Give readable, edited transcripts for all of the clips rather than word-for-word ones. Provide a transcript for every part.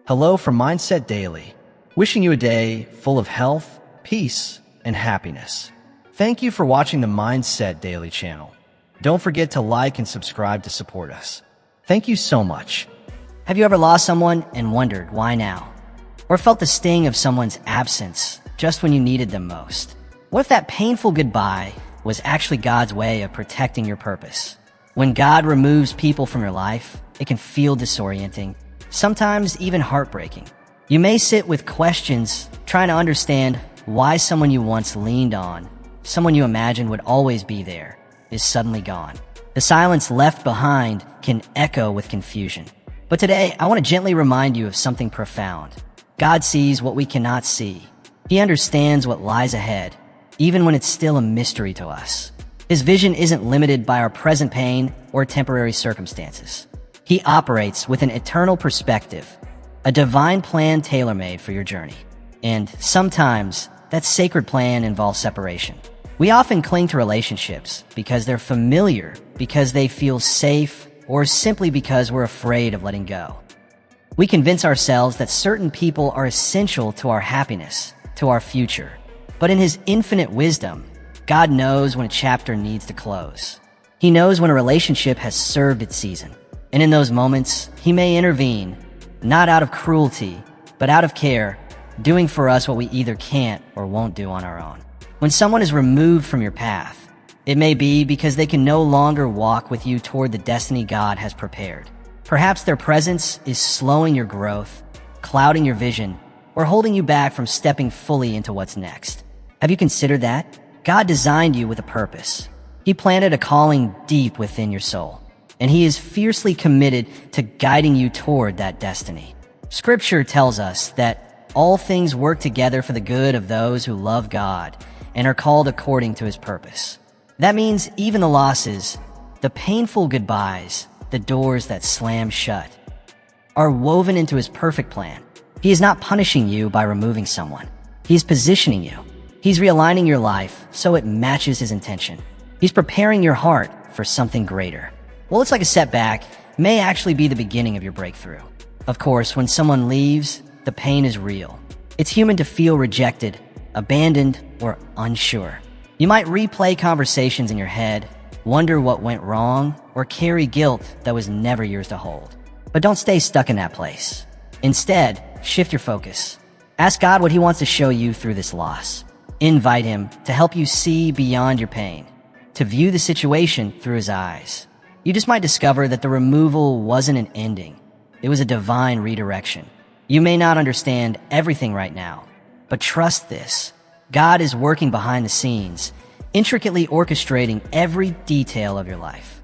Hello from Mindset Daily, wishing you a day full of health, peace, and happiness. Thank you for watching the Mindset Daily channel. Don't forget to like and subscribe to support us. Thank you so much. Have you ever lost someone and wondered why now? Or felt the sting of someone's absence just when you needed them most? What if that painful goodbye was actually God's way of protecting your purpose? When God removes people from your life, it can feel disorienting, sometimes even heartbreaking. You may sit with questions trying to understand why someone you once leaned on, someone you imagined would always be there, is suddenly gone. The silence left behind can echo with confusion. But today, I want to gently remind you of something profound. God sees what we cannot see. He understands what lies ahead, even when it's still a mystery to us. His vision isn't limited by our present pain or temporary circumstances. He operates with an eternal perspective, a divine plan tailor-made for your journey. And sometimes, that sacred plan involves separation. We often cling to relationships because they're familiar, because they feel safe, or simply because we're afraid of letting go. We convince ourselves that certain people are essential to our happiness, to our future. But in His infinite wisdom, God knows when a chapter needs to close. He knows when a relationship has served its season. And in those moments, He may intervene, not out of cruelty, but out of care, doing for us what we either can't or won't do on our own. When someone is removed from your path, it may be because they can no longer walk with you toward the destiny God has prepared. Perhaps their presence is slowing your growth, clouding your vision, or holding you back from stepping fully into what's next. Have you considered that? God designed you with a purpose. He planted a calling deep within your soul, and He is fiercely committed to guiding you toward that destiny. Scripture tells us that all things work together for the good of those who love God and are called according to His purpose. That means even the losses, the painful goodbyes, the doors that slam shut, are woven into His perfect plan. He is not punishing you by removing someone. He is positioning you. He's realigning your life so it matches His intention. He's preparing your heart for something greater. What looks like a setback may actually be the beginning of your breakthrough. Of course, when someone leaves, the pain is real. It's human to feel rejected, abandoned, or unsure. You might replay conversations in your head, wonder what went wrong, or carry guilt that was never yours to hold. But don't stay stuck in that place. Instead, shift your focus. Ask God what He wants to show you through this loss. Invite Him to help you see beyond your pain, to view the situation through His eyes. You just might discover that the removal wasn't an ending. It was a divine redirection. You may not understand everything right now, but trust this. God is working behind the scenes, intricately orchestrating every detail of your life.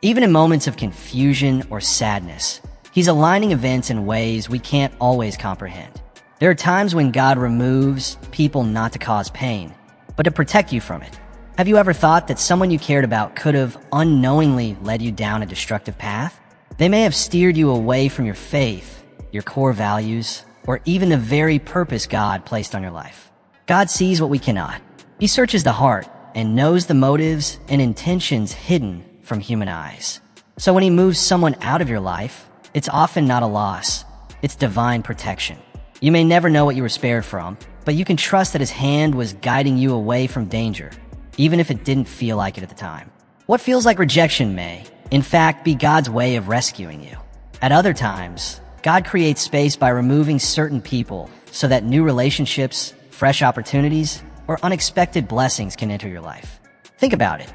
Even in moments of confusion or sadness, He's aligning events in ways we can't always comprehend. There are times when God removes people not to cause pain, but to protect you from it. Have you ever thought that someone you cared about could have unknowingly led you down a destructive path? They may have steered you away from your faith, your core values, or even the very purpose God placed on your life. God sees what we cannot. He searches the heart and knows the motives and intentions hidden from human eyes. So when He moves someone out of your life, it's often not a loss. It's divine protection. You may never know what you were spared from, but you can trust that His hand was guiding you away from danger, even if it didn't feel like it at the time. What feels like rejection may, in fact, be God's way of rescuing you. At other times, God creates space by removing certain people so that new relationships, fresh opportunities, or unexpected blessings can enter your life. Think about it.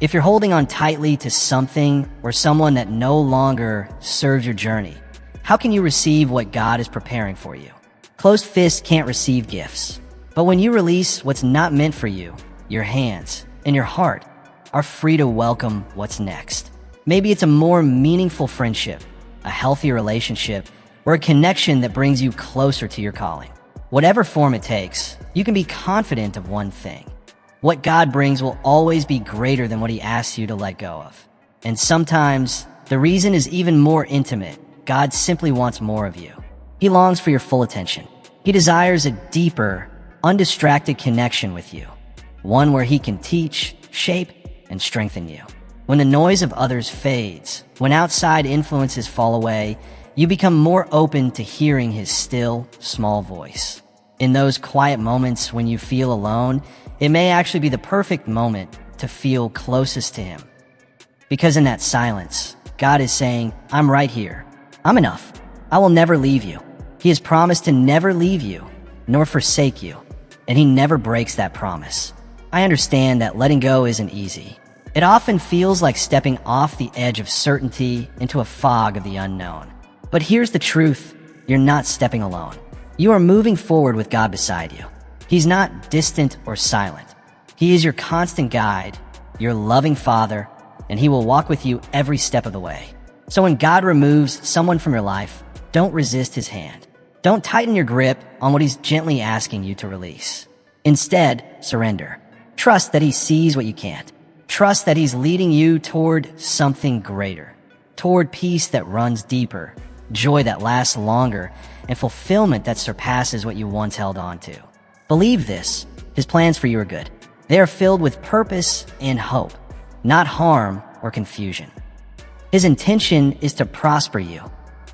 If you're holding on tightly to something or someone that no longer serves your journey, how can you receive what God is preparing for you? Closed fists can't receive gifts. But when you release what's not meant for you, your hands and your heart are free to welcome what's next. Maybe it's a more meaningful friendship, a healthier relationship, or a connection that brings you closer to your calling. Whatever form it takes, you can be confident of one thing. What God brings will always be greater than what He asks you to let go of. And sometimes, the reason is even more intimate. God simply wants more of you. He longs for your full attention. He desires a deeper, undistracted connection with you. One where He can teach, shape, and strengthen you. When the noise of others fades, when outside influences fall away, you become more open to hearing his still, small voice. In those quiet moments when you feel alone, it may actually be the perfect moment to feel closest to him. Because in that silence, God is saying, I'm right here. I'm enough. I will never leave you. He has promised to never leave you, nor forsake you, and he never breaks that promise. I understand that letting go isn't easy. It often feels like stepping off the edge of certainty into a fog of the unknown. But here's the truth. You're not stepping alone. You are moving forward with God beside you. He's not distant or silent. He is your constant guide, your loving Father, and he will walk with you every step of the way. So when God removes someone from your life, don't resist his hand. Don't tighten your grip on what he's gently asking you to release. Instead, surrender. Trust that he sees what you can't. Trust that he's leading you toward something greater, toward peace that runs deeper, joy that lasts longer, and fulfillment that surpasses what you once held on to. Believe this. His plans for you are good. They are filled with purpose and hope, not harm or confusion. His intention is to prosper you,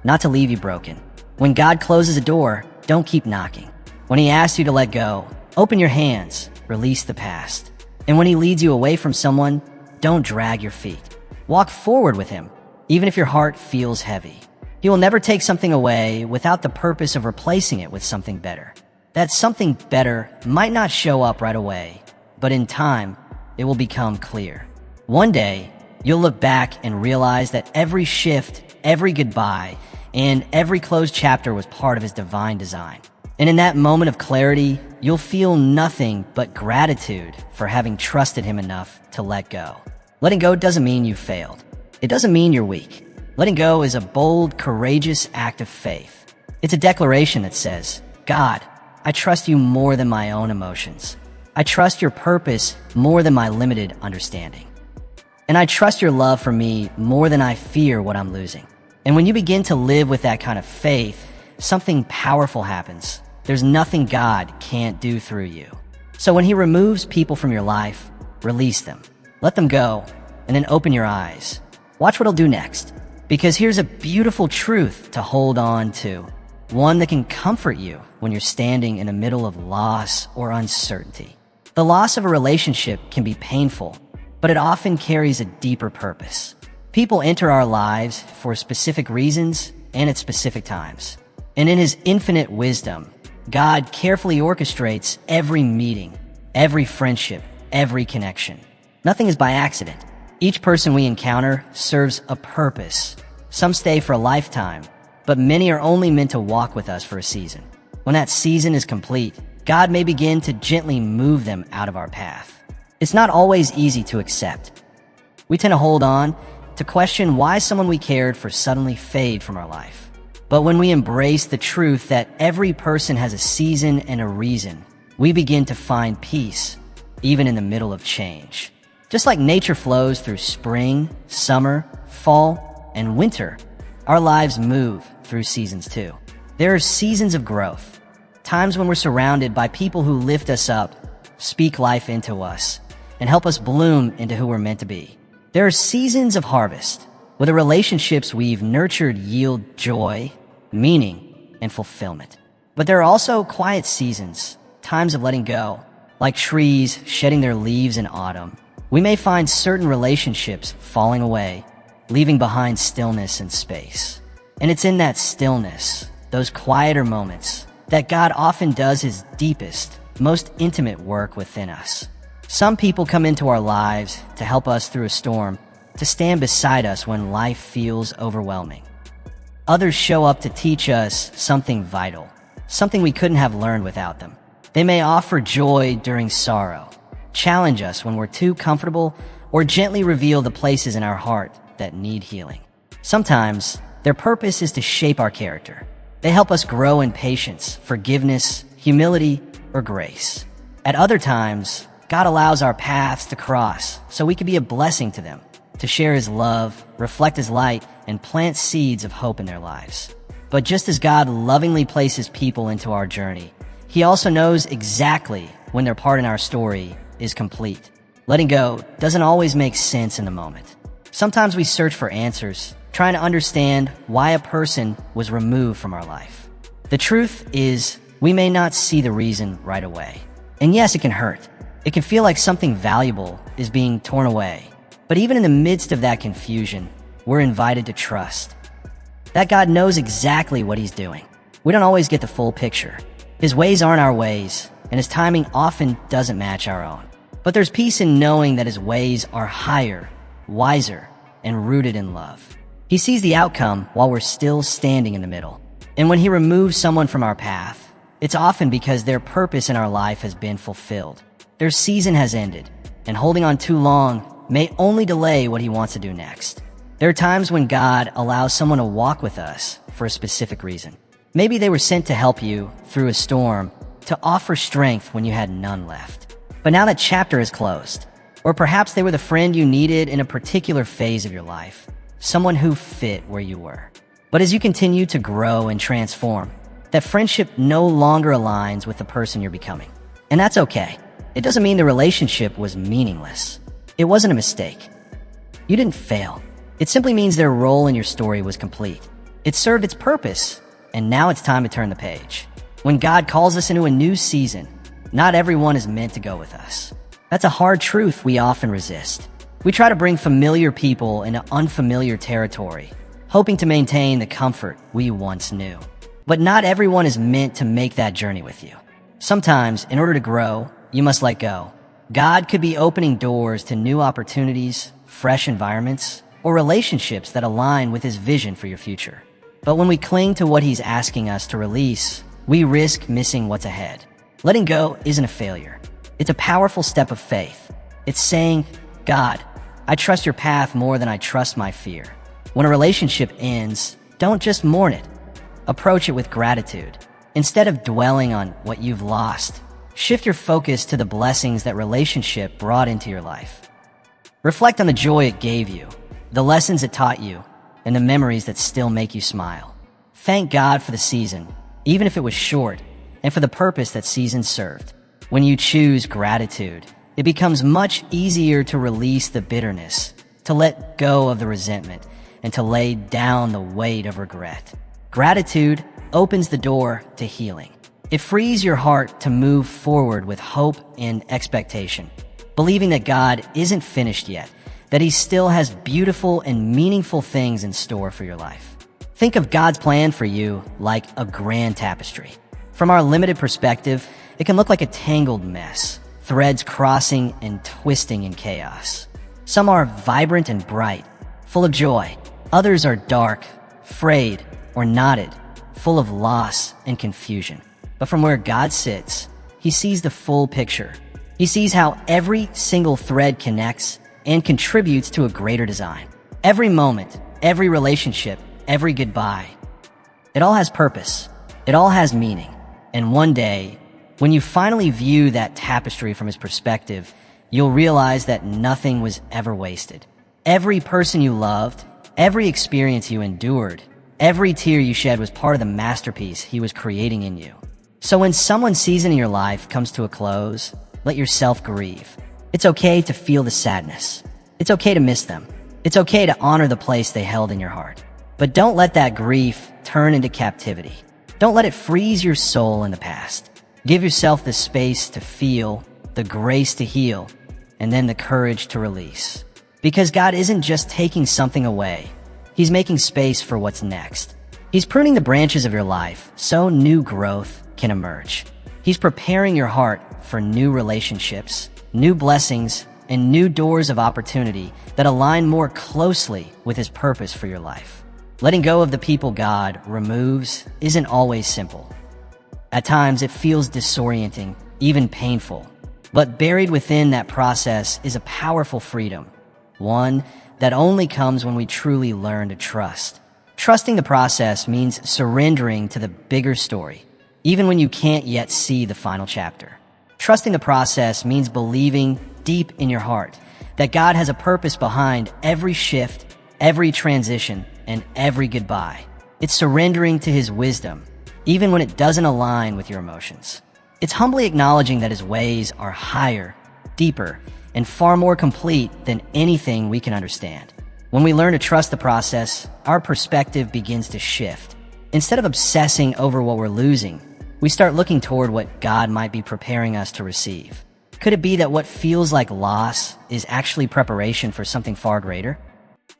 not to leave you broken. When God closes a door, don't keep knocking. When he asks you to let go, open your hands, release the past. And when he leads you away from someone, don't drag your feet. Walk forward with him, even if your heart feels heavy. He will never take something away without the purpose of replacing it with something better. That something better might not show up right away, but in time, it will become clear. One day, you'll look back and realize that every shift, every goodbye, and every closed chapter was part of his divine design. And in that moment of clarity, you'll feel nothing but gratitude for having trusted him enough to let go. Letting go doesn't mean you failed. It doesn't mean you're weak. Letting go is a bold, courageous act of faith. It's a declaration that says, God, I trust you more than my own emotions. I trust your purpose more than my limited understanding. And I trust your love for me more than I fear what I'm losing. And when you begin to live with that kind of faith, something powerful happens. There's nothing God can't do through you. So when he removes people from your life, release them. Let them go, and then open your eyes. Watch what he'll do next. Because here's a beautiful truth to hold on to. One that can comfort you when you're standing in the middle of loss or uncertainty. The loss of a relationship can be painful, but it often carries a deeper purpose. People enter our lives for specific reasons and at specific times. And in his infinite wisdom, God carefully orchestrates every meeting, every friendship, every connection. Nothing is by accident. Each person we encounter serves a purpose. Some stay for a lifetime, but many are only meant to walk with us for a season. When that season is complete, God may begin to gently move them out of our path. It's not always easy to accept. We tend to hold on, to question why someone we cared for suddenly fade from our life. But when we embrace the truth that every person has a season and a reason, we begin to find peace, even in the middle of change. Just like nature flows through spring, summer, fall, and winter, our lives move through seasons too. There are seasons of growth, times when we're surrounded by people who lift us up, speak life into us, and help us bloom into who we're meant to be. There are seasons of harvest, where the relationships we've nurtured yield joy, meaning, and fulfillment. But there are also quiet seasons, times of letting go, like trees shedding their leaves in autumn. We may find certain relationships falling away, leaving behind stillness and space. And it's in that stillness, those quieter moments, that God often does his deepest, most intimate work within us. Some people come into our lives to help us through a storm, to stand beside us when life feels overwhelming. Others show up to teach us something vital, something we couldn't have learned without them. They may offer joy during sorrow, challenge us when we're too comfortable, or gently reveal the places in our heart that need healing. Sometimes, their purpose is to shape our character. They help us grow in patience, forgiveness, humility, or grace. At other times, God allows our paths to cross so we can be a blessing to them, to share his love, reflect his light, and plant seeds of hope in their lives. But just as God lovingly places people into our journey, he also knows exactly when their part in our story is complete. Letting go doesn't always make sense in the moment. Sometimes we search for answers, trying to understand why a person was removed from our life. The truth is, we may not see the reason right away. And yes, it can hurt. It can feel like something valuable is being torn away. But even in the midst of that confusion, we're invited to trust that God knows exactly what He's doing. We don't always get the full picture. His ways aren't our ways, and His timing often doesn't match our own. But there's peace in knowing that His ways are higher, wiser, and rooted in love. He sees the outcome while we're still standing in the middle. And when He removes someone from our path, it's often because their purpose in our life has been fulfilled. Their season has ended, and holding on too long may only delay what He wants to do next. There are times when God allows someone to walk with us for a specific reason. Maybe they were sent to help you through a storm, to offer strength when you had none left. But now that chapter is closed. Or perhaps they were the friend you needed in a particular phase of your life, someone who fit where you were. But as you continue to grow and transform, that friendship no longer aligns with the person you're becoming. And that's okay. It doesn't mean the relationship was meaningless. It wasn't a mistake. You didn't fail. It simply means their role in your story was complete. It served its purpose, and now it's time to turn the page. When God calls us into a new season, not everyone is meant to go with us. That's a hard truth we often resist. We try to bring familiar people into unfamiliar territory, hoping to maintain the comfort we once knew. But not everyone is meant to make that journey with you. Sometimes, in order to grow, you must let go. God could be opening doors to new opportunities, fresh environments, or relationships that align with His vision for your future. But when we cling to what He's asking us to release, we risk missing what's ahead. Letting go isn't a failure. It's a powerful step of faith. It's saying, God, I trust your path more than I trust my fear. When a relationship ends, don't just mourn it. Approach it with gratitude. Instead of dwelling on what you've lost, shift your focus to the blessings that relationship brought into your life. Reflect on the joy it gave you, the lessons it taught you, and the memories that still make you smile. Thank God for the season, even if it was short, and for the purpose that season served. When you choose gratitude, it becomes much easier to release the bitterness, to let go of the resentment, and to lay down the weight of regret. Gratitude opens the door to healing. It frees your heart to move forward with hope and expectation, believing that God isn't finished yet, that He still has beautiful and meaningful things in store for your life. Think of God's plan for you like a grand tapestry. From our limited perspective, it can look like a tangled mess, threads crossing and twisting in chaos. Some are vibrant and bright, full of joy. Others are dark, frayed, or knotted, full of loss and confusion. But from where God sits, He sees the full picture. He sees how every single thread connects and contributes to a greater design. Every moment, every relationship, every goodbye. It all has purpose. It all has meaning. And one day, when you finally view that tapestry from His perspective, you'll realize that nothing was ever wasted. Every person you loved, every experience you endured, every tear you shed was part of the masterpiece He was creating in you. So when someone's season in your life comes to a close, let yourself grieve. It's okay to feel the sadness. It's okay to miss them. It's okay to honor the place they held in your heart. But don't let that grief turn into captivity. Don't let it freeze your soul in the past. Give yourself the space to feel, the grace to heal, and then the courage to release. Because God isn't just taking something away. He's making space for what's next. He's pruning the branches of your life so new growth can emerge. He's preparing your heart for new relationships, new blessings, and new doors of opportunity that align more closely with His purpose for your life. Letting go of the people God removes isn't always simple. At times, it feels disorienting, even painful. But buried within that process is a powerful freedom, one that only comes when we truly learn to trust. Trusting the process means surrendering to the bigger story, even when you can't yet see the final chapter. Trusting the process means believing deep in your heart that God has a purpose behind every shift, every transition, and every goodbye. It's surrendering to His wisdom, even when it doesn't align with your emotions. It's humbly acknowledging that His ways are higher, deeper, and far more complete than anything we can understand. When we learn to trust the process, our perspective begins to shift. Instead of obsessing over what we're losing, we start looking toward what God might be preparing us to receive. Could it be that what feels like loss is actually preparation for something far greater?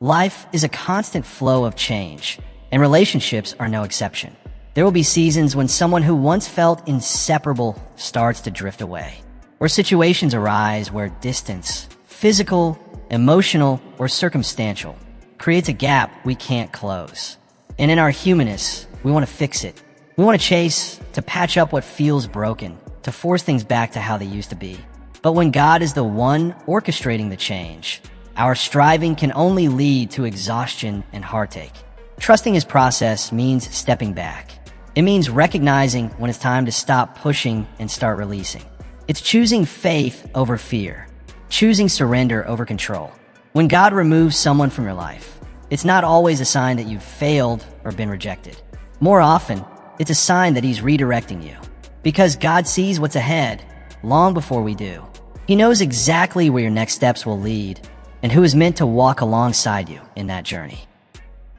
Life is a constant flow of change, and relationships are no exception. There will be seasons when someone who once felt inseparable starts to drift away, or situations arise where distance, physical, emotional, or circumstantial, creates a gap we can't close. And in our humanness, we want to fix it. We want to chase, to patch up what feels broken, to force things back to how they used to be. But when God is the one orchestrating the change, our striving can only lead to exhaustion and heartache. Trusting His process means stepping back. It means recognizing when it's time to stop pushing and start releasing. It's choosing faith over fear, choosing surrender over control. When God removes someone from your life, it's not always a sign that you've failed or been rejected. More often, it's a sign that He's redirecting you. Because God sees what's ahead long before we do. He knows exactly where your next steps will lead and who is meant to walk alongside you in that journey.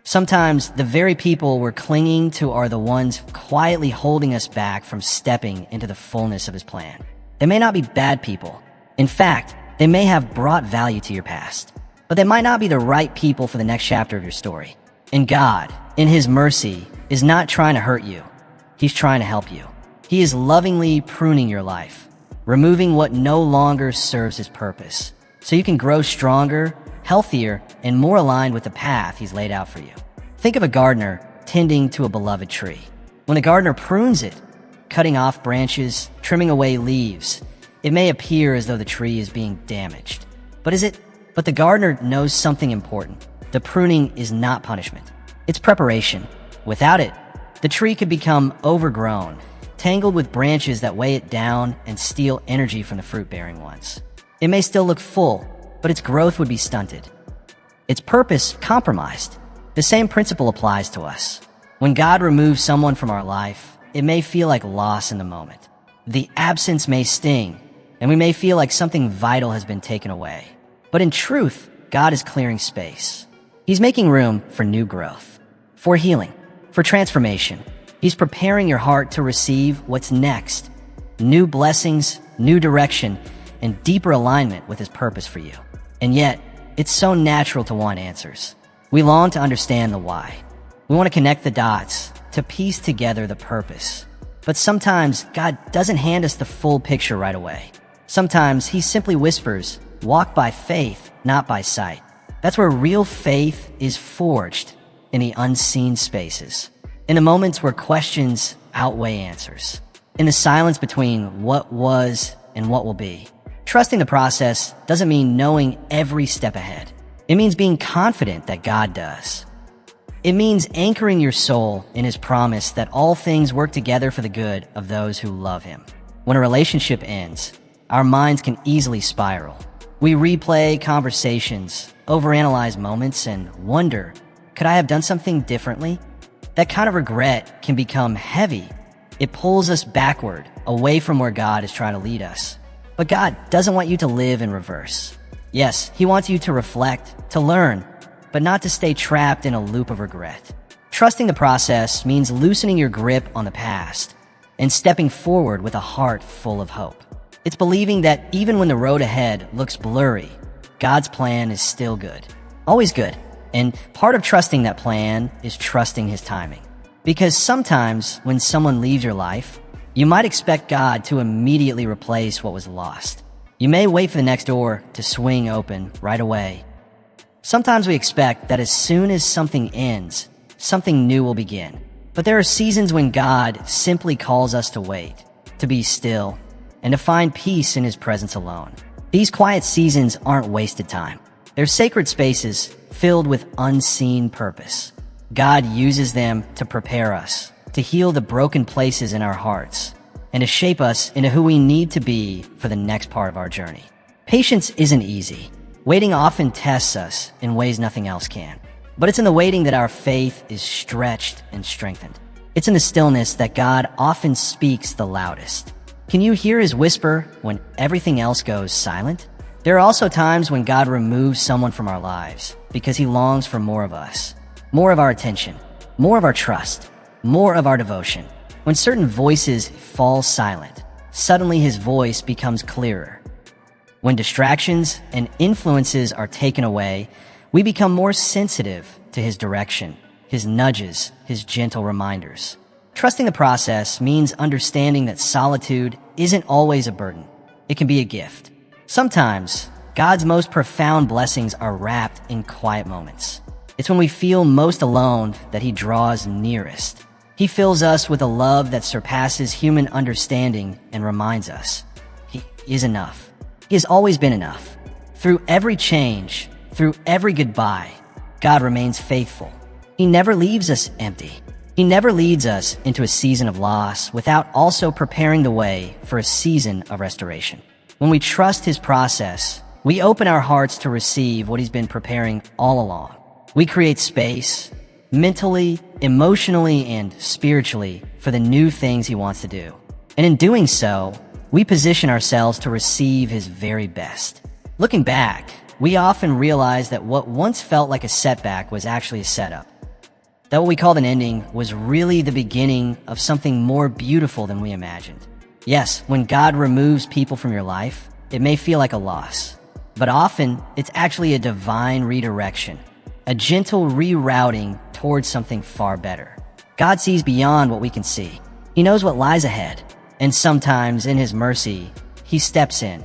Sometimes the very people we're clinging to are the ones quietly holding us back from stepping into the fullness of His plan. They may not be bad people. In fact, they may have brought value to your past, but they might not be the right people for the next chapter of your story. And God, in His mercy, is not trying to hurt you. He's trying to help you. He is lovingly pruning your life, removing what no longer serves His purpose, so you can grow stronger, healthier, and more aligned with the path He's laid out for you. Think of a gardener tending to a beloved tree. When the gardener prunes it, cutting off branches, trimming away leaves, it may appear as though the tree is being damaged. But is it? But the gardener knows something important. The pruning is not punishment. It's preparation. Without it, the tree could become overgrown, tangled with branches that weigh it down and steal energy from the fruit-bearing ones. It may still look full, but its growth would be stunted. Its purpose compromised. The same principle applies to us. When God removes someone from our life, it may feel like loss in the moment. The absence may sting, and we may feel like something vital has been taken away. But in truth, God is clearing space. He's making room for new growth, for healing, for transformation. He's preparing your heart to receive what's next. New blessings, new direction, and deeper alignment with His purpose for you. And yet, it's so natural to want answers. We long to understand the why. We want to connect the dots, to piece together the purpose. But sometimes God doesn't hand us the full picture right away. Sometimes He simply whispers, walk by faith, not by sight. That's where real faith is forged, in the unseen spaces. In the moments where questions outweigh answers. In the silence between what was and what will be. Trusting the process doesn't mean knowing every step ahead. It means being confident that God does. It means anchoring your soul in His promise that all things work together for the good of those who love Him. When a relationship ends, our minds can easily spiral. We replay conversations, overanalyze moments, and wonder, could I have done something differently? That kind of regret can become heavy. It pulls us backward, away from where God is trying to lead us. But God doesn't want you to live in reverse. Yes, He wants you to reflect, to learn, but not to stay trapped in a loop of regret. Trusting the process means loosening your grip on the past and stepping forward with a heart full of hope. It's believing that even when the road ahead looks blurry, God's plan is still good, always good. And part of trusting that plan is trusting His timing. Because sometimes when someone leaves your life, you might expect God to immediately replace what was lost. You may wait for the next door to swing open right away. Sometimes we expect that as soon as something ends, something new will begin. But there are seasons when God simply calls us to wait, to be still, and to find peace in His presence alone. These quiet seasons aren't wasted time. They're sacred spaces filled with unseen purpose. God uses them to prepare us, to heal the broken places in our hearts, and to shape us into who we need to be for the next part of our journey. Patience isn't easy. Waiting often tests us in ways nothing else can. But it's in the waiting that our faith is stretched and strengthened. It's in the stillness that God often speaks the loudest. Can you hear His whisper when everything else goes silent? There are also times when God removes someone from our lives because he longs for more of us, more of our attention, more of our trust, more of our devotion. When certain voices fall silent, suddenly his voice becomes clearer. When distractions and influences are taken away, we become more sensitive to his direction, his nudges, his gentle reminders. Trusting the process means understanding that solitude isn't always a burden. It can be a gift. Sometimes, God's most profound blessings are wrapped in quiet moments. It's when we feel most alone that he draws nearest. He fills us with a love that surpasses human understanding and reminds us he is enough. He has always been enough. Through every change, through every goodbye, God remains faithful. He never leaves us empty. He never leads us into a season of loss without also preparing the way for a season of restoration. When we trust his process, we open our hearts to receive what he's been preparing all along. We create space, mentally, emotionally, and spiritually, for the new things he wants to do. And in doing so, we position ourselves to receive his very best. Looking back, we often realize that what once felt like a setback was actually a setup. That what we called an ending was really the beginning of something more beautiful than we imagined. Yes, when God removes people from your life, it may feel like a loss, but often it's actually a divine redirection, a gentle rerouting towards something far better. God sees beyond what we can see. He knows what lies ahead, and sometimes in his mercy, he steps in,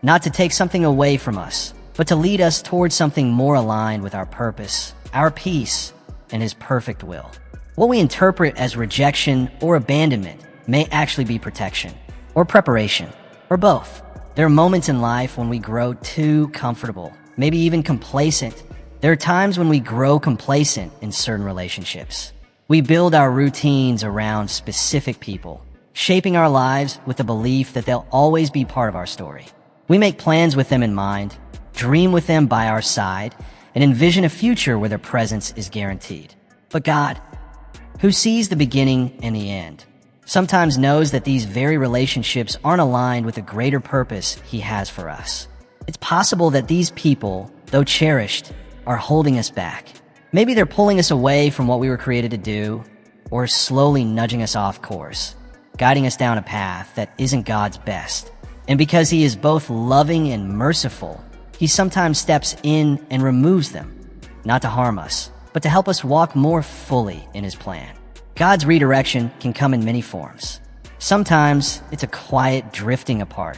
not to take something away from us, but to lead us towards something more aligned with our purpose, our peace, and his perfect will. What we interpret as rejection or abandonment may actually be protection, or preparation, or both. There are moments in life when we grow too comfortable, maybe even complacent. There are times when we grow complacent in certain relationships. We build our routines around specific people, shaping our lives with the belief that they'll always be part of our story. We make plans with them in mind, dream with them by our side, and envision a future where their presence is guaranteed. But God, who sees the beginning and the end, sometimes knows that these very relationships aren't aligned with the greater purpose he has for us. It's possible that these people, though cherished, are holding us back. Maybe they're pulling us away from what we were created to do, or slowly nudging us off course, guiding us down a path that isn't God's best. And because he is both loving and merciful, he sometimes steps in and removes them, not to harm us, but to help us walk more fully in his plan. God's redirection can come in many forms. Sometimes it's a quiet drifting apart,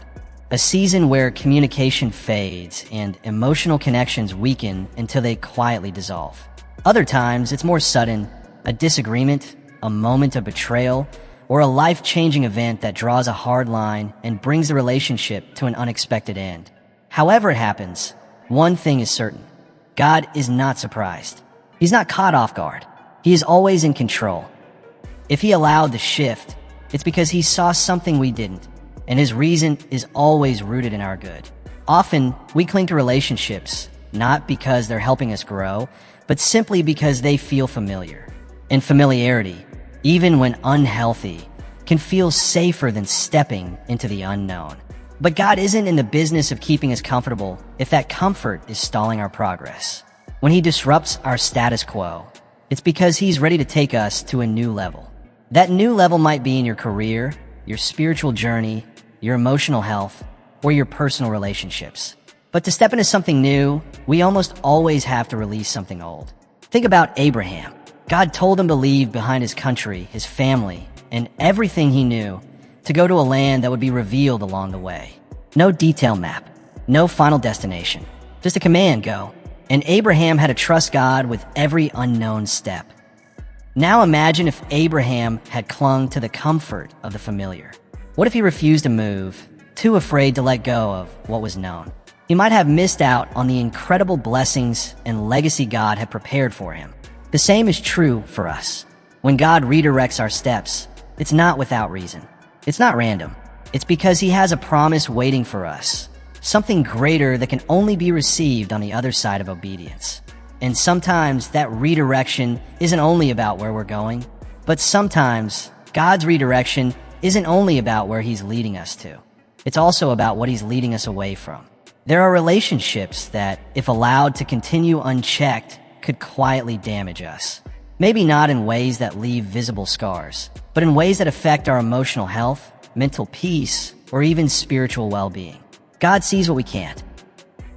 a season where communication fades and emotional connections weaken until they quietly dissolve. Other times it's more sudden, a disagreement, a moment of betrayal, or a life-changing event that draws a hard line and brings the relationship to an unexpected end. However it happens, one thing is certain. God is not surprised. He's not caught off guard. He is always in control. If he allowed the shift, it's because he saw something we didn't, and his reason is always rooted in our good. Often, we cling to relationships, not because they're helping us grow, but simply because they feel familiar. And familiarity, even when unhealthy, can feel safer than stepping into the unknown. But God isn't in the business of keeping us comfortable if that comfort is stalling our progress. When he disrupts our status quo, it's because he's ready to take us to a new level. That new level might be in your career, your spiritual journey, your emotional health, or your personal relationships. But to step into something new, we almost always have to release something old. Think about Abraham. God told him to leave behind his country, his family, and everything he knew to go to a land that would be revealed along the way. No detail map, no final destination, just a command, go. And Abraham had to trust God with every unknown step. Now imagine if Abraham had clung to the comfort of the familiar. What if he refused to move, too afraid to let go of what was known? He might have missed out on the incredible blessings and legacy God had prepared for him. The same is true for us. When God redirects our steps, it's not without reason. It's not random. It's because he has a promise waiting for us, something greater that can only be received on the other side of obedience. And sometimes that redirection isn't only about where we're going, but sometimes God's redirection isn't only about where he's leading us to. It's also about what he's leading us away from. There are relationships that, if allowed to continue unchecked, could quietly damage us. Maybe not in ways that leave visible scars, but in ways that affect our emotional health, mental peace, or even spiritual well-being. God sees what we can't.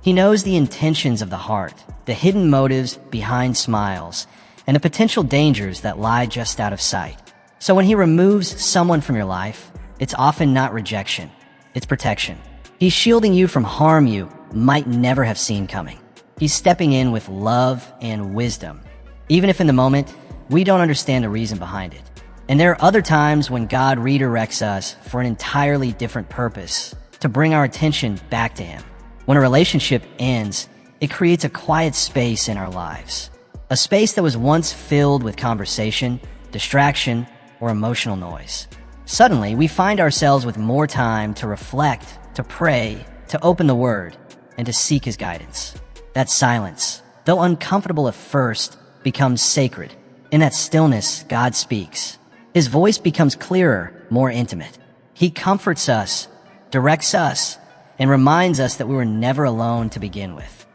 He knows the intentions of the heart, the hidden motives behind smiles, and the potential dangers that lie just out of sight. So when he removes someone from your life, it's often not rejection, it's protection. He's shielding you from harm you might never have seen coming. He's stepping in with love and wisdom, even if in the moment, we don't understand the reason behind it. And there are other times when God redirects us for an entirely different purpose, to bring our attention back to Him. When a relationship ends, it creates a quiet space in our lives. A space that was once filled with conversation, distraction, or emotional noise. Suddenly, we find ourselves with more time to reflect, to pray, to open the Word, and to seek His guidance. That silence, though uncomfortable at first, becomes sacred. In that stillness, God speaks. His voice becomes clearer, more intimate. He comforts us, directs us, and reminds us that we were never alone to begin with.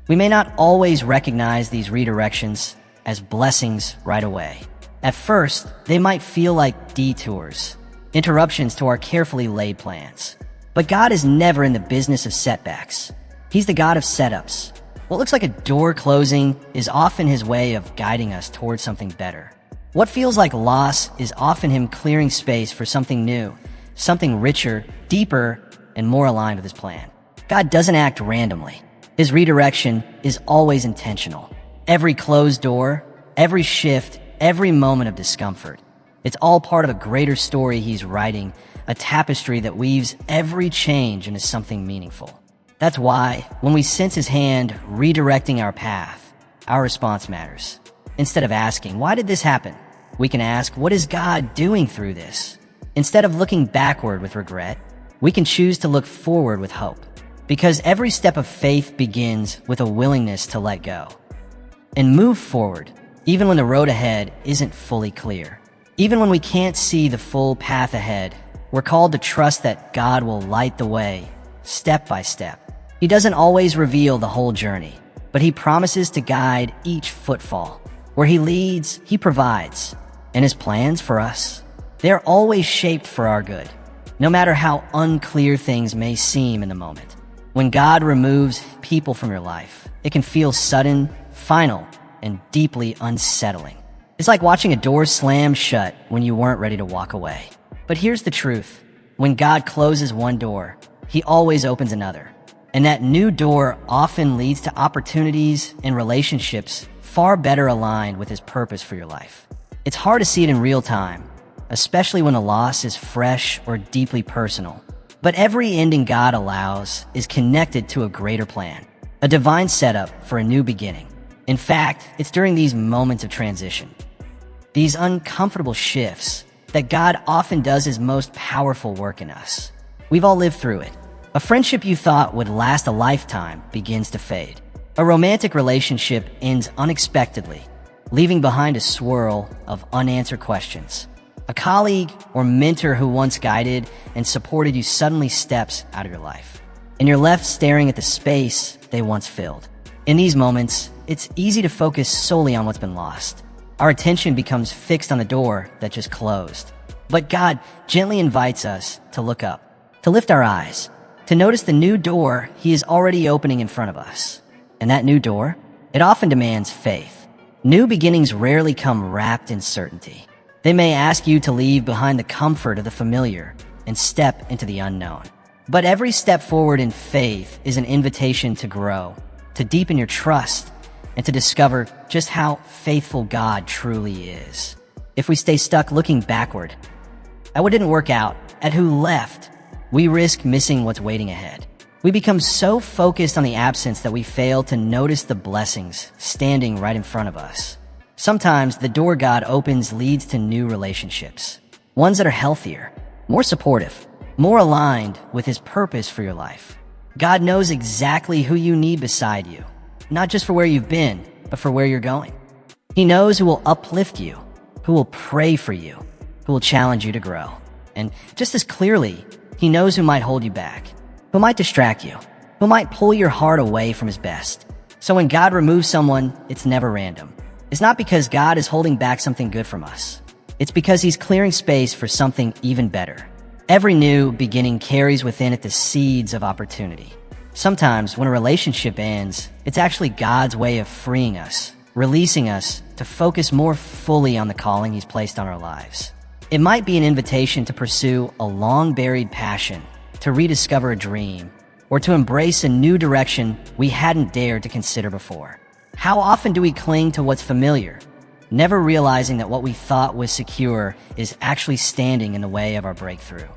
We may not always recognize these redirections as blessings right away. At first, they might feel like detours, interruptions to our carefully laid plans. But God is never in the business of setbacks. He's the God of setups. What looks like a door closing is often His way of guiding us towards something better. What feels like loss is often Him clearing space for something new, something richer, deeper, and more aligned with His plan. God doesn't act randomly. His redirection is always intentional. Every closed door, every shift, every moment of discomfort. It's all part of a greater story He's writing, a tapestry that weaves every change into something meaningful. That's why, when we sense His hand redirecting our path, our response matters. Instead of asking, "Why did this happen?" we can ask, "What is God doing through this?" Instead of looking backward with regret, we can choose to look forward with hope. Because every step of faith begins with a willingness to let go and move forward, even when the road ahead isn't fully clear. Even when we can't see the full path ahead, we're called to trust that God will light the way, step by step. He doesn't always reveal the whole journey, but He promises to guide each footfall. Where He leads, He provides. And His plans for us, they're always shaped for our good, no matter how unclear things may seem in the moment. When God removes people from your life, it can feel sudden, final, and deeply unsettling. It's like watching a door slam shut when you weren't ready to walk away. But here's the truth. When God closes one door, He always opens another. And that new door often leads to opportunities and relationships far better aligned with His purpose for your life. It's hard to see it in real time, especially when a loss is fresh or deeply personal. But every ending God allows is connected to a greater plan, a divine setup for a new beginning. In fact, it's during these moments of transition, these uncomfortable shifts, that God often does His most powerful work in us. We've all lived through it. A friendship you thought would last a lifetime begins to fade. A romantic relationship ends unexpectedly, leaving behind a swirl of unanswered questions. A colleague or mentor who once guided and supported you suddenly steps out of your life, and you're left staring at the space they once filled. In these moments, it's easy to focus solely on what's been lost. Our attention becomes fixed on the door that just closed. But God gently invites us to look up, to lift our eyes, to notice the new door He is already opening in front of us. And that new door, it often demands faith. New beginnings rarely come wrapped in certainty. They may ask you to leave behind the comfort of the familiar and step into the unknown. But every step forward in faith is an invitation to grow, to deepen your trust, and to discover just how faithful God truly is. If we stay stuck looking backward at what didn't work out, at who left, we risk missing what's waiting ahead. We become so focused on the absence that we fail to notice the blessings standing right in front of us. Sometimes the door God opens leads to new relationships, ones that are healthier, more supportive, more aligned with His purpose for your life. God knows exactly who you need beside you, not just for where you've been, but for where you're going. He knows who will uplift you, who will pray for you, who will challenge you to grow. And just as clearly, He knows who might hold you back, who might distract you, who might pull your heart away from his best. So when God removes someone, it's never random. It's not because God is holding back something good from us. It's because he's clearing space for something even better. Every new beginning carries within it the seeds of opportunity. Sometimes when a relationship ends, it's actually God's way of freeing us, releasing us to focus more fully on the calling he's placed on our lives. It might be an invitation to pursue a long-buried passion, to rediscover a dream, or to embrace a new direction we hadn't dared to consider before. How often do we cling to what's familiar, never realizing that what we thought was secure is actually standing in the way of our breakthrough?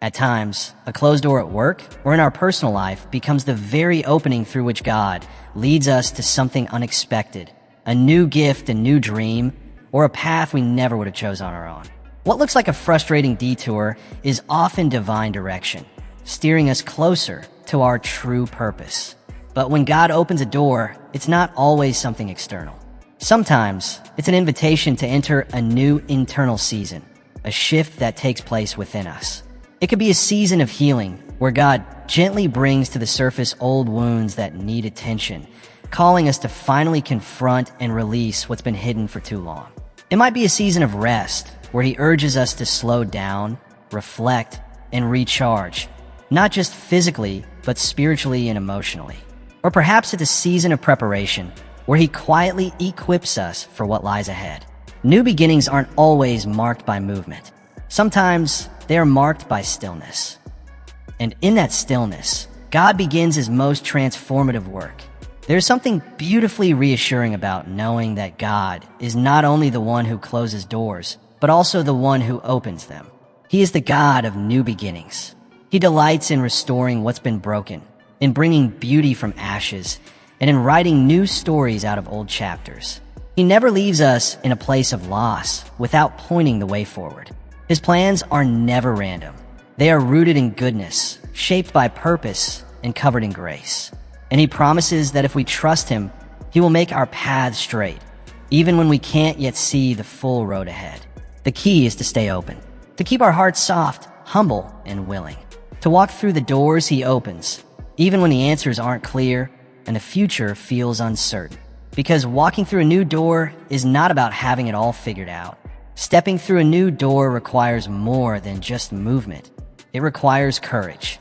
At times, a closed door at work or in our personal life becomes the very opening through which God leads us to something unexpected, a new gift, a new dream, or a path we never would have chose on our own. What looks like a frustrating detour is often divine direction, steering us closer to our true purpose. But when God opens a door, it's not always something external. Sometimes it's an invitation to enter a new internal season, a shift that takes place within us. It could be a season of healing where God gently brings to the surface old wounds that need attention, calling us to finally confront and release what's been hidden for too long. It might be a season of rest where he urges us to slow down, reflect, and recharge, not just physically, but spiritually and emotionally. Or perhaps it's a season of preparation where he quietly equips us for what lies ahead. New beginnings aren't always marked by movement. Sometimes they are marked by stillness. And in that stillness, God begins his most transformative work. There's something beautifully reassuring about knowing that God is not only the one who closes doors, but also the one who opens them. He is the God of new beginnings. He delights in restoring what's been broken, in bringing beauty from ashes, and in writing new stories out of old chapters. He never leaves us in a place of loss without pointing the way forward. His plans are never random. They are rooted in goodness, shaped by purpose, and covered in grace. And he promises that if we trust him, he will make our paths straight, even when we can't yet see the full road ahead. The key is to stay open, to keep our hearts soft, humble, and willing, to walk through the doors he opens, even when the answers aren't clear and the future feels uncertain. Because walking through a new door is not about having it all figured out. Stepping through a new door requires more than just movement. It requires courage.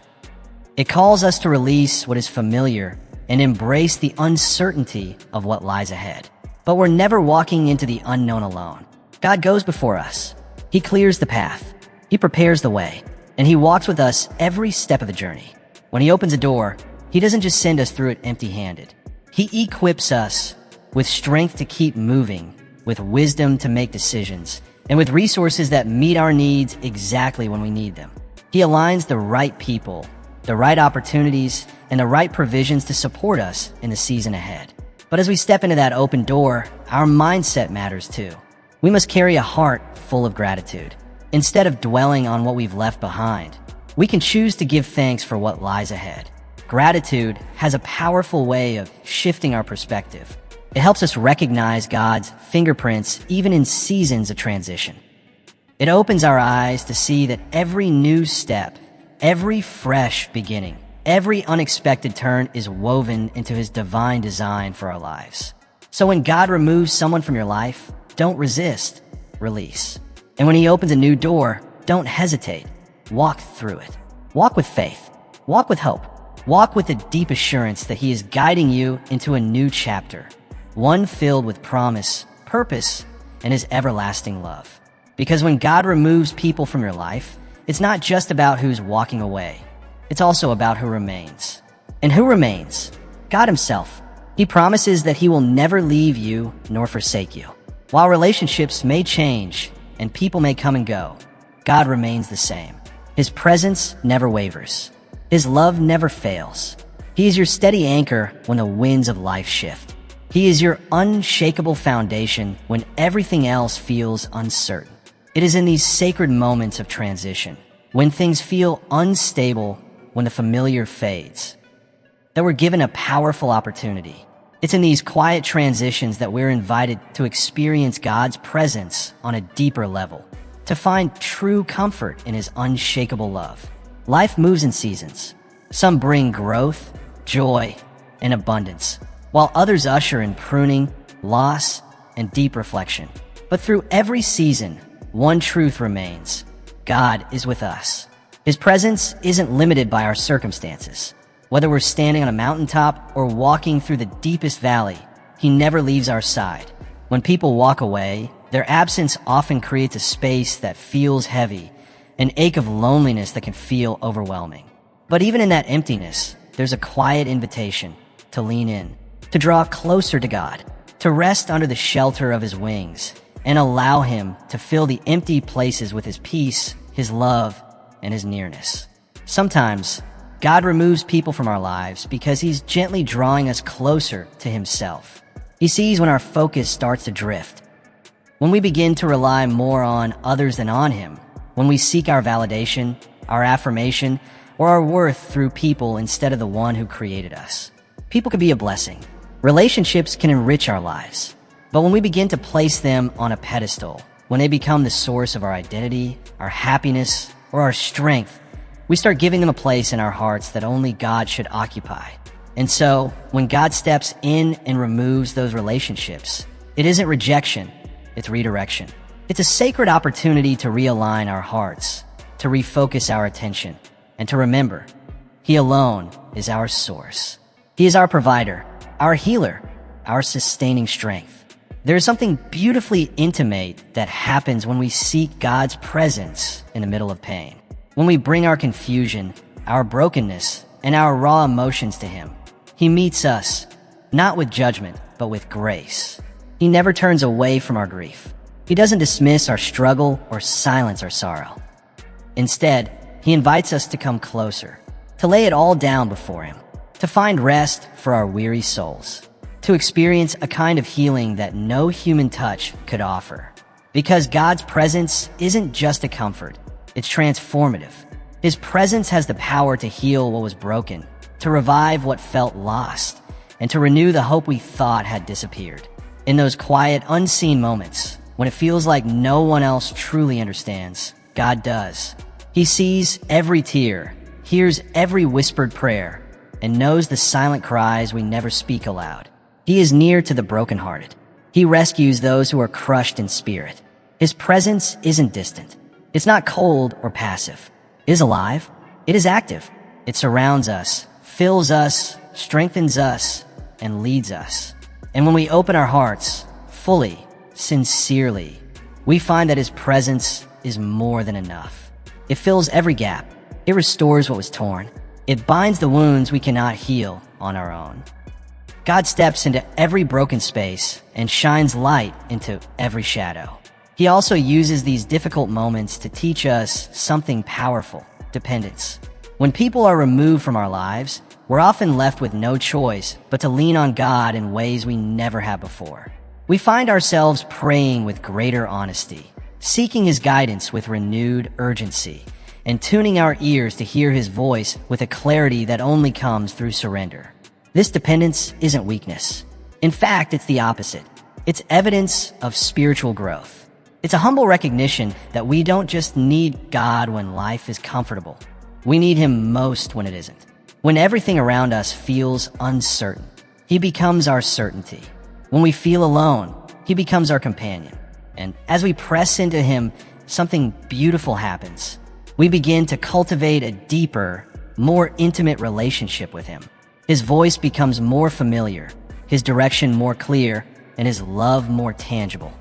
It calls us to release what is familiar and embrace the uncertainty of what lies ahead. But we're never walking into the unknown alone. God goes before us. He clears the path. He prepares the way. And he walks with us every step of the journey. When he opens a door, he doesn't just send us through it empty-handed. He equips us with strength to keep moving, with wisdom to make decisions, and with resources that meet our needs exactly when we need them. He aligns the right people, the right opportunities, and the right provisions to support us in the season ahead. But as we step into that open door, our mindset matters too. We must carry a heart full of gratitude. Instead of dwelling on what we've left behind, we can choose to give thanks for what lies ahead. Gratitude has a powerful way of shifting our perspective. It helps us recognize God's fingerprints even in seasons of transition. It opens our eyes to see that every new step, every fresh beginning, every unexpected turn is woven into his divine design for our lives. So when God removes someone from your life, don't resist, release. And when he opens a new door, don't hesitate. Walk through it. Walk with faith. Walk with hope. Walk with a deep assurance that he is guiding you into a new chapter, one filled with promise, purpose, and his everlasting love. Because when God removes people from your life, it's not just about who's walking away. It's also about who remains. And who remains? God himself. He promises that he will never leave you nor forsake you. While relationships may change and people may come and go, God remains the same. His presence never wavers. His love never fails. He is your steady anchor when the winds of life shift. He is your unshakable foundation when everything else feels uncertain. It is in these sacred moments of transition, when things feel unstable, when the familiar fades, that we're given a powerful opportunity. It's in these quiet transitions that we're invited to experience God's presence on a deeper level, to find true comfort in his unshakable love. Life moves in seasons. Some bring growth, joy, and abundance, while others usher in pruning, loss, and deep reflection. But through every season, one truth remains: God is with us. His presence isn't limited by our circumstances. Whether we're standing on a mountaintop or walking through the deepest valley, He never leaves our side. When people walk away, their absence often creates a space that feels heavy, an ache of loneliness that can feel overwhelming. But even in that emptiness, there's a quiet invitation to lean in, to draw closer to God, to rest under the shelter of His wings, and allow Him to fill the empty places with His peace, His love, and His nearness. Sometimes, God removes people from our lives because He's gently drawing us closer to Himself. He sees when our focus starts to drift, when we begin to rely more on others than on Him, when we seek our validation, our affirmation, or our worth through people instead of the one who created us. People can be a blessing. Relationships can enrich our lives. But when we begin to place them on a pedestal, when they become the source of our identity, our happiness, or our strength, we start giving them a place in our hearts that only God should occupy. And so, when God steps in and removes those relationships, it isn't rejection, it's redirection. It's a sacred opportunity to realign our hearts, to refocus our attention, and to remember, He alone is our source. He is our provider, our healer, our sustaining strength. There is something beautifully intimate that happens when we seek God's presence in the middle of pain. When we bring our confusion, our brokenness, and our raw emotions to Him, He meets us, not with judgment, but with grace. He never turns away from our grief. He doesn't dismiss our struggle or silence our sorrow. Instead, He invites us to come closer, to lay it all down before Him, to find rest for our weary souls, to experience a kind of healing that no human touch could offer. Because God's presence isn't just a comfort, it's transformative. His presence has the power to heal what was broken, to revive what felt lost, and to renew the hope we thought had disappeared. In those quiet, unseen moments, when it feels like no one else truly understands, God does. He sees every tear, hears every whispered prayer, and knows the silent cries we never speak aloud. He is near to the brokenhearted. He rescues those who are crushed in spirit. His presence isn't distant. It's not cold or passive. It is alive. It is active. It surrounds us, fills us, strengthens us, and leads us. And when we open our hearts, fully, sincerely, we find that His presence is more than enough. It fills every gap. It restores what was torn. It binds the wounds we cannot heal on our own. God steps into every broken space and shines light into every shadow. He also uses these difficult moments to teach us something powerful: dependence. When people are removed from our lives, we're often left with no choice but to lean on God in ways we never have before. We find ourselves praying with greater honesty, seeking His guidance with renewed urgency, and tuning our ears to hear His voice with a clarity that only comes through surrender. This dependence isn't weakness. In fact, it's the opposite. It's evidence of spiritual growth. It's a humble recognition that we don't just need God when life is comfortable. We need Him most when it isn't. When everything around us feels uncertain, He becomes our certainty. When we feel alone, He becomes our companion. And as we press into Him, something beautiful happens. We begin to cultivate a deeper, more intimate relationship with Him. His voice becomes more familiar, His direction more clear, and His love more tangible.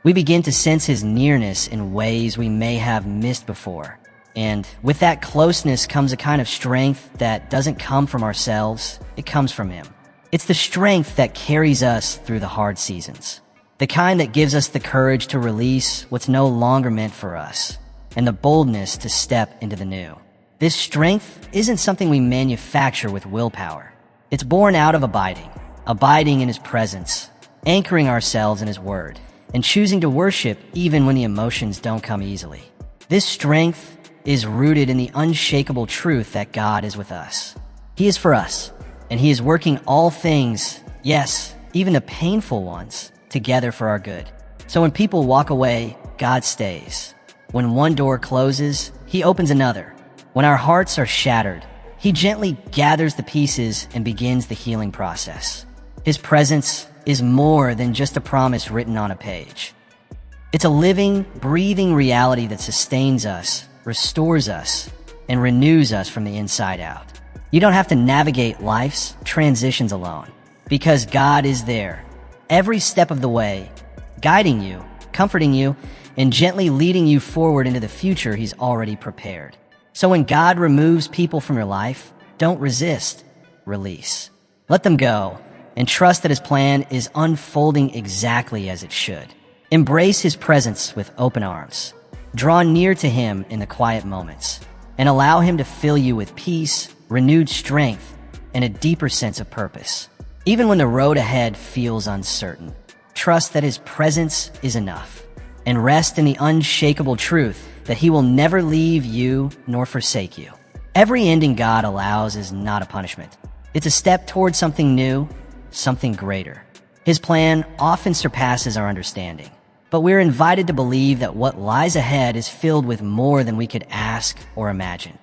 We begin to sense His nearness in ways we may have missed before. And with that closeness comes a kind of strength that doesn't come from ourselves, it comes from Him. It's the strength that carries us through the hard seasons. The kind that gives us the courage to release what's no longer meant for us, and the boldness to step into the new. This strength isn't something we manufacture with willpower. It's born out of abiding in His presence, anchoring ourselves in His word, and choosing to worship even when the emotions don't come easily. This strength is rooted in the unshakable truth that God is with us. He is for us, and He is working all things, yes, even the painful ones, together for our good. So when people walk away, God stays. When one door closes, He opens another. When our hearts are shattered, He gently gathers the pieces and begins the healing process. His presence is more than just a promise written on a page. It's a living, breathing reality that sustains us, restores us, and renews us from the inside out. You don't have to navigate life's transitions alone, because God is there, every step of the way, guiding you, comforting you, and gently leading you forward into the future He's already prepared. So when God removes people from your life, don't resist, release. Let them go, and trust that His plan is unfolding exactly as it should. Embrace His presence with open arms. Draw near to Him in the quiet moments, and allow Him to fill you with peace, renewed strength, and a deeper sense of purpose. Even when the road ahead feels uncertain, trust that His presence is enough, and rest in the unshakable truth that He will never leave you nor forsake you. Every ending God allows is not a punishment. It's a step towards something new, something greater. His plan often surpasses our understanding, but we're invited to believe that what lies ahead is filled with more than we could ask or imagine.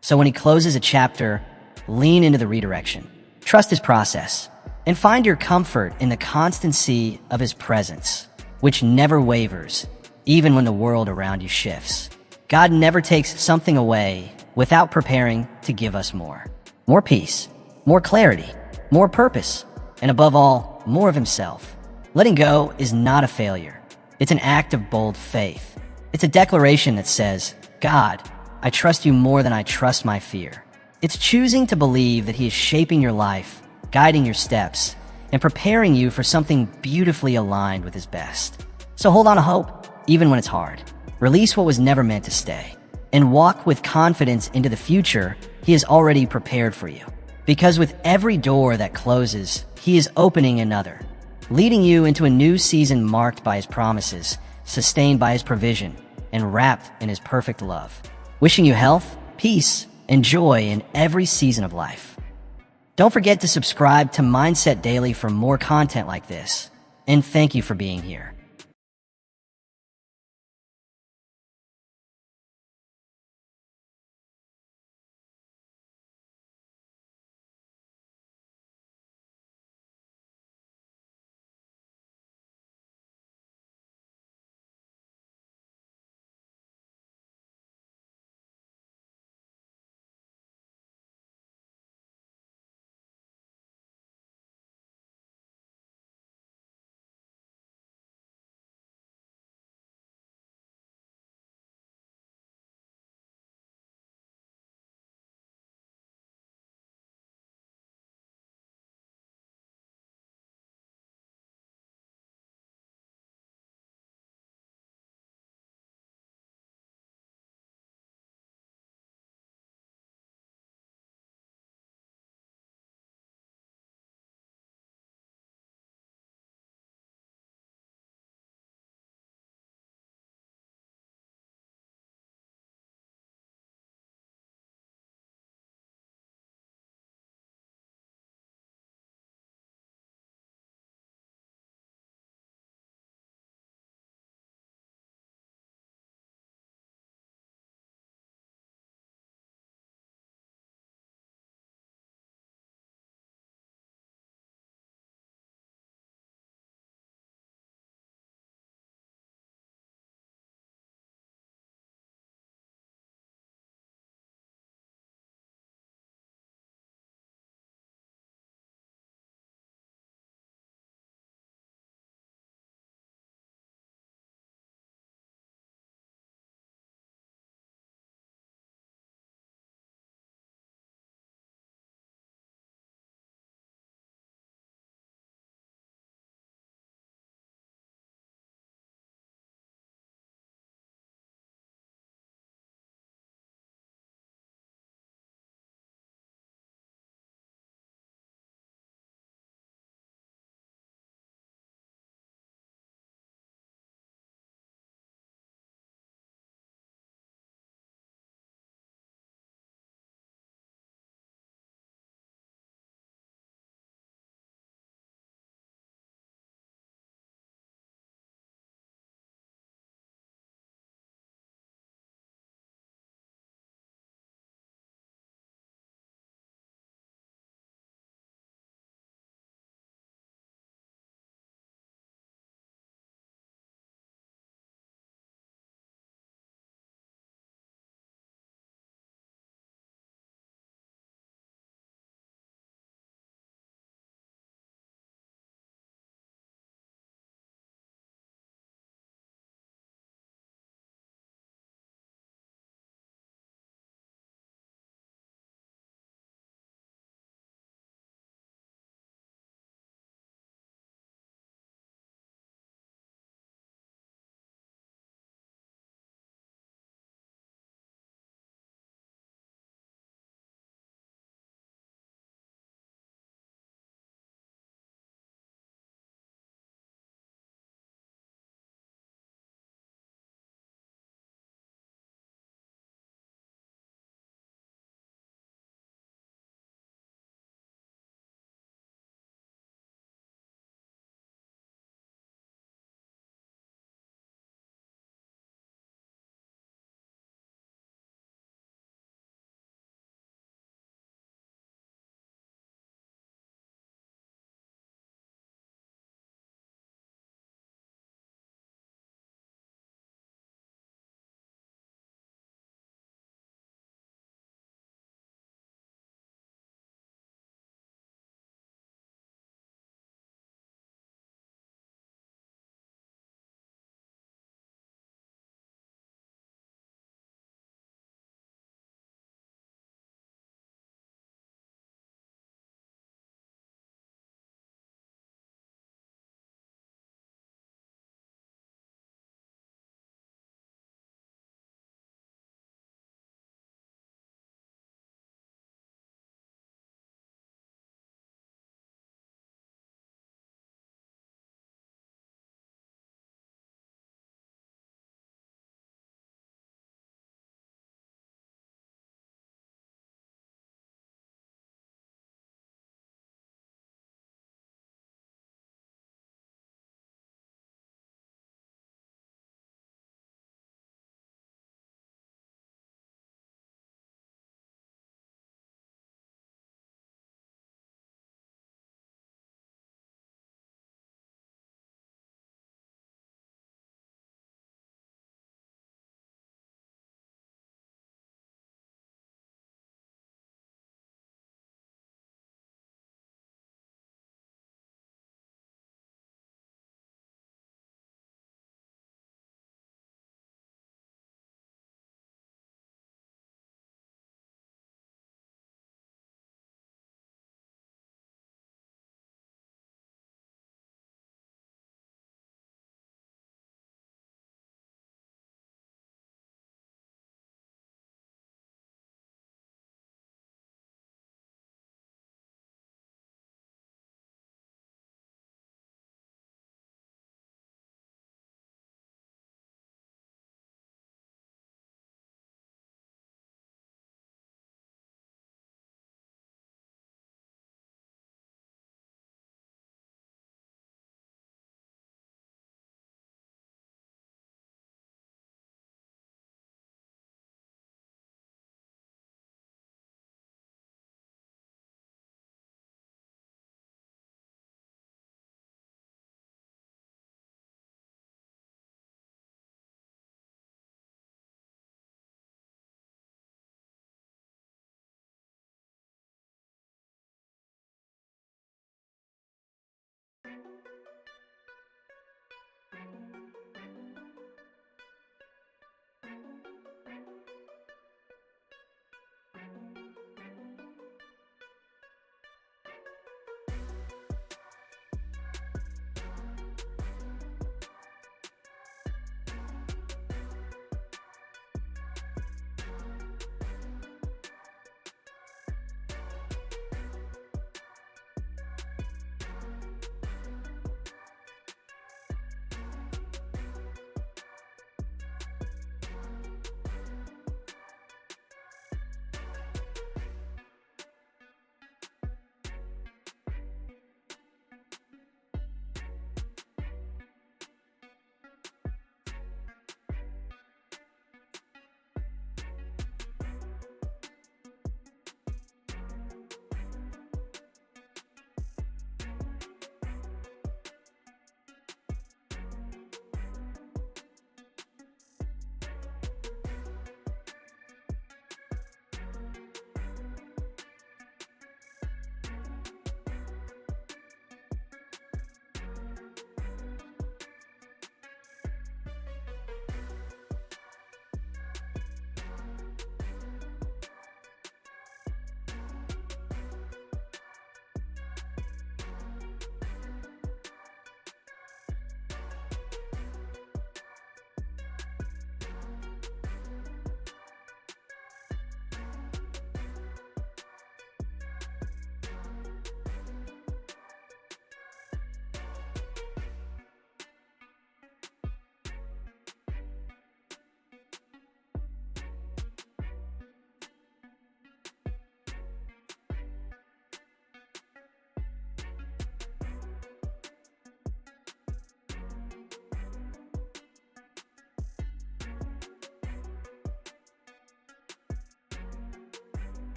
So when He closes a chapter, lean into the redirection. Trust His process, and find your comfort in the constancy of His presence, which never wavers, even when the world around you shifts. God never takes something away without preparing to give us more. More peace, more clarity, more purpose, and above all, more of Himself. Letting go is not a failure. It's an act of bold faith. It's a declaration that says, God, I trust You more than I trust my fear. It's choosing to believe that He is shaping your life, guiding your steps, and preparing you for something beautifully aligned with His best. So hold on to hope, even when it's hard. Release what was never meant to stay, and walk with confidence into the future He has already prepared for you. Because with every door that closes, He is opening another, leading you into a new season marked by His promises, sustained by His provision, and wrapped in His perfect love. Wishing you health, peace, and joy in every season of life. Don't forget to subscribe to Mindset Daily for more content like this. And thank you for being here.